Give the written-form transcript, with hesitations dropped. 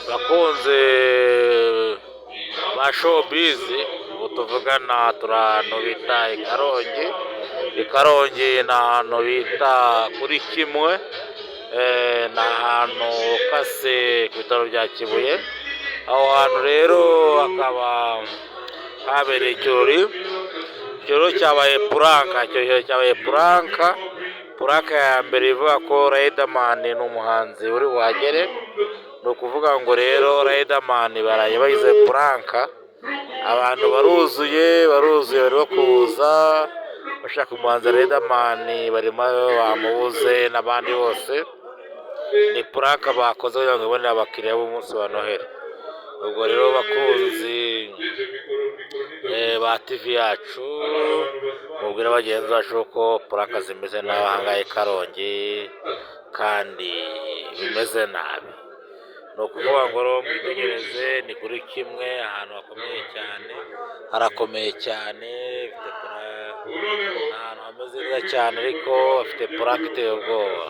bakunze ba showbiz, ubu tuvugana turi ahantu bita i Karongi ni ahantu bita kuri Kimwe, ni ahantu ukase ku bitaro bya Kibuye. Aho hantu rero hakaba habereye ikirori cyabaye puranka ya mbere ivuga ko Riderman ni umuhanzi uri buhagere. Ni ukuvuga ngo rero Riderman baraye bayize puranka, abantu baruzuye barimo kuza bashaka umuhanzi Riderman, barimo bamubuze n'abandi bose. Ni puranka bakoze kugira ngo ibonere abakiriya b'umunsi wa Noheli. Ubwo rero bakunzi ba TV yacu, mubwira bagenzi bacu ko puranka zimeze nabi aha ngaha i Karongi kandi bimeze nabi. Ni ukuvuga ngo rero mwitegereze, ni kuri Kimwe, ahantu harakomeye cyane, ahantu hameze neza cyane, ariko bafite puranka iteye ubwoba.